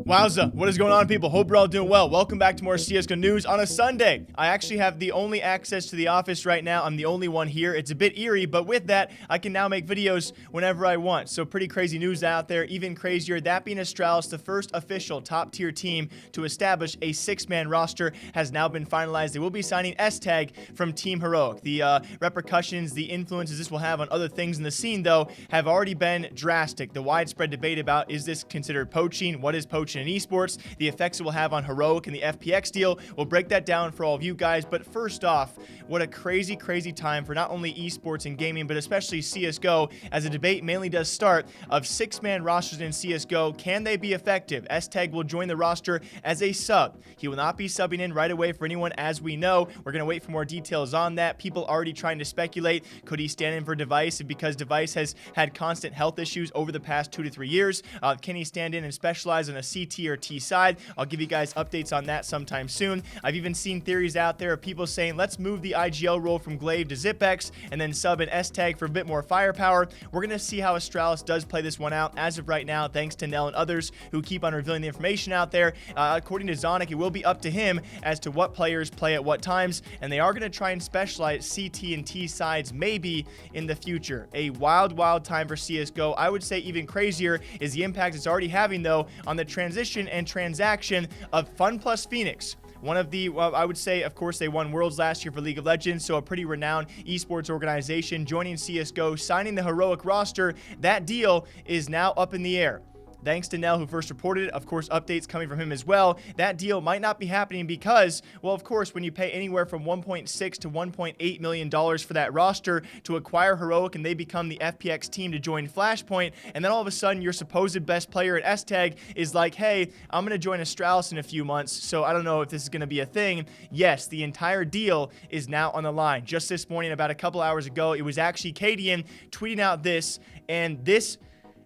Wowza, what is going on, people? Hope you're all doing well. Welcome back to more CSGO news on a Sunday. I actually have the only access to the office right now. I'm the only one here. It's a bit eerie, but with that, I can now make videos whenever I want. So pretty crazy news out there. Even crazier, that being Astralis, the first official top-tier team to establish a 6-man roster, has now been finalized. They will be signing S-Tag from Team Heroic. The repercussions, the influences this will have on other things in the scene, though, have already been drastic. The widespread debate about, is this considered poaching? What is poaching in esports? The effects it will have on Heroic and the FPX deal. We'll break that down for all of you guys. But first off, what a crazy time for not only esports and gaming, but especially CSGO, as the debate mainly does start of 6-man rosters in CSGO. Can they be effective? S-Tag will join the roster as a sub. He will not be subbing in right away for anyone, as we know. We're going to wait for more details on that. People already trying to speculate, could he stand in for Device? Because Device has had constant health issues over the past 2 to 3 years. Can he stand in and specialize on a CT or T side? I'll give you guys updates on that sometime soon. I've even seen theories out there of people saying, let's move the IGL role from Glaive to ZipX and then sub an S-Tag for a bit more firepower. We're going to see how Astralis does play this one out. As of right now, thanks to Nell and others who keep on revealing the information out there, according to Zonic, it will be up to him as to what players play at what times, and they are going to try and specialize CT and T sides maybe in the future. A wild time for CSGO. I would say even crazier is the impact it's already having, though, on the transition and transaction of Fun Plus Phoenix. One of the, well, I would say, of course, they won Worlds last year for League of Legends, so a pretty renowned esports organization joining CSGO, signing the Heroic roster. That deal is now up in the air. Thanks to Nell, who first reported it. Of course, updates coming from him as well. That deal might not be happening because, well, of course, when you pay anywhere from $1.6 to $1.8 million for that roster to acquire Heroic and they become the FPX team to join Flashpoint, and then all of a sudden your supposed best player at S-Tag is like, hey, I'm going to join Astralis in a few months, so I don't know if this is going to be a thing. Yes, the entire deal is now on the line. Just this morning, about a couple hours ago, it was actually Cadian tweeting out this, and this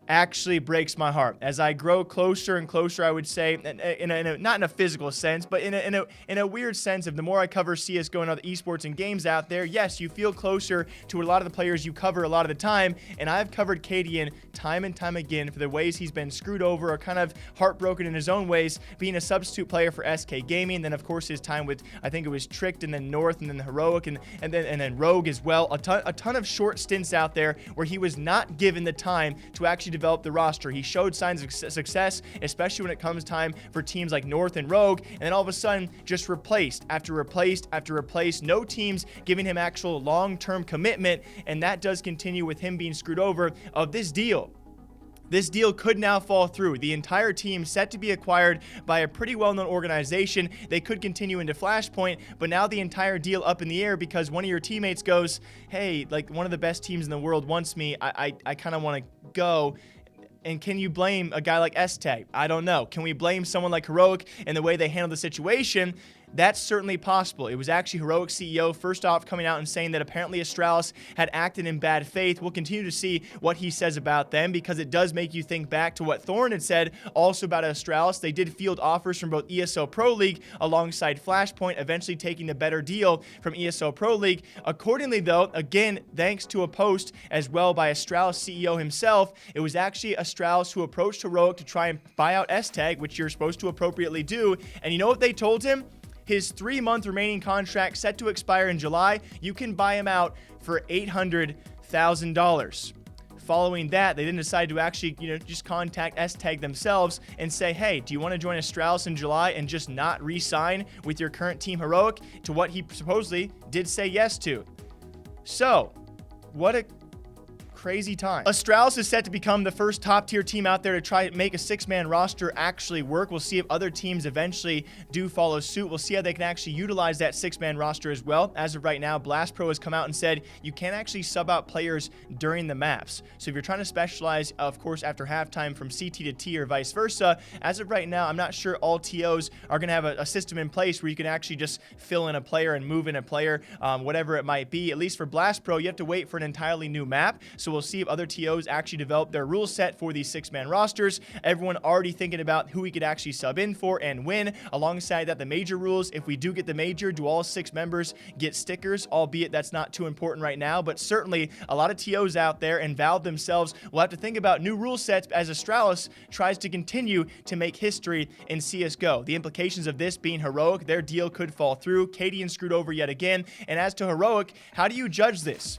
actually breaks my heart as I grow closer and closer. I would say, not in a physical sense, but in a weird sense of the more I cover CSGO and other esports and games out there, yes, you feel closer to a lot of the players you cover a lot of the time. And I've covered Cadian time and time again for the ways he's been screwed over or kind of heartbroken in his own ways, being a substitute player for SK Gaming. Then of course his time with, I think it was Tricked, and then North, and then Heroic, and then Rogue as well. A ton of short stints out there where he was not given the time to actually develop the roster. He showed signs of success, especially when it comes time for teams like North and Rogue, and then all of a sudden just replaced after replaced after replaced. No teams giving him actual long-term commitment, and that does continue with him being screwed over of this deal. This deal could now fall through. The entire team set to be acquired by a pretty well-known organization. They could continue into Flashpoint, but now the entire deal up in the air because one of your teammates goes, hey, like one of the best teams in the world wants me. I kind of want to go. And can you blame a guy like S-Tag? I don't know. Can we blame someone like Heroic and the way they handled the situation? That's certainly possible. It was actually Heroic CEO first off coming out and saying that apparently Astralis had acted in bad faith. We'll continue to see what he says about them because it does make you think back to what Thorn had said also about Astralis. They did field offers from both ESO Pro League alongside Flashpoint, eventually taking the better deal from ESO Pro League. Accordingly, though, again, thanks to a post as well by Astralis CEO himself, it was actually Astralis who approached Heroic to try and buy out S-Tag, which you're supposed to appropriately do. And you know what they told him? His 3-month remaining contract set to expire in July, you can buy him out for $800,000. Following that, they then decided to actually, just contact S-Tag themselves and say, hey, do you want to join Astralis in July and just not re-sign with your current team Heroic? To what he supposedly did say yes to. So, what a crazy time. Astralis is set to become the first top-tier team out there to try and make a 6-man roster actually work. We'll see if other teams eventually do follow suit. We'll see how they can actually utilize that 6-man roster as well. As of right now, Blast Pro has come out and said you can actually sub out players during the maps. So if you're trying to specialize, of course, after halftime from CT to T or vice versa, as of right now, I'm not sure all TOs are going to have a system in place where you can actually just fill in a player and move in a player, whatever it might be. At least for Blast Pro, you have to wait for an entirely new map. So So we'll see if other TOs actually develop their rule set for these 6-man rosters. Everyone already thinking about who we could actually sub in for and win. Alongside that, the major rules, if we do get the major, do all 6 members get stickers? Albeit that's not too important right now, but certainly a lot of TOs out there, and Valve themselves will have to think about new rule sets as Astralis tries to continue to make history in CSGO. The implications of this being Heroic, their deal could fall through. Cadian screwed over yet again. And as to Heroic, how do you judge this?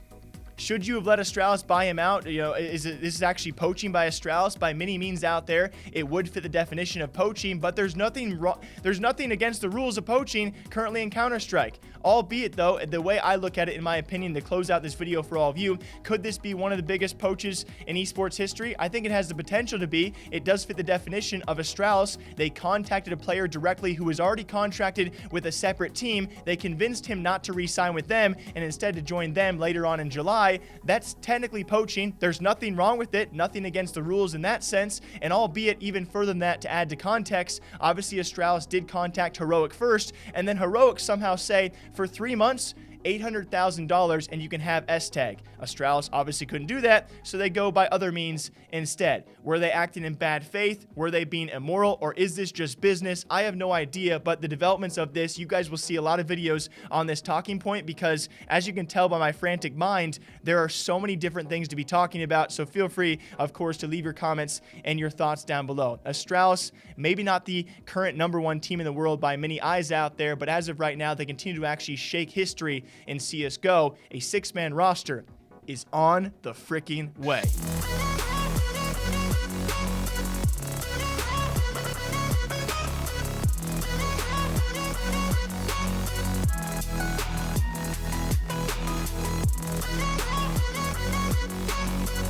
Should you have let Astralis buy him out? You know, this is actually poaching by Astralis? By many means out there, it would fit the definition of poaching, but there's nothing wrong. There's nothing against the rules of poaching currently in Counter-Strike. Albeit, though, the way I look at it, in my opinion, to close out this video for all of you, could this be one of the biggest poaches in esports history? I think it has the potential to be. It does fit the definition of Astralis. They contacted a player directly who was already contracted with a separate team. They convinced him not to re-sign with them and instead to join them later on in July. That's technically poaching. There's nothing wrong with it, nothing against the rules in that sense, and albeit even further than that, to add to context, obviously Astralis did contact Heroic first, and then Heroic somehow say, for 3 months, $800,000 and you can have S-Tag. Astralis obviously couldn't do that, so they go by other means instead. Were they acting in bad faith? Were they being immoral? Or is this just business? I have no idea, but the developments of this, you guys will see a lot of videos on this talking point because, as you can tell by my frantic mind, there are so many different things to be talking about, so feel free, of course, to leave your comments and your thoughts down below. Astralis, maybe not the current #1 team in the world by many eyes out there, but as of right now, they continue to actually shake history in CSGO. A 6-man roster is on the freaking way.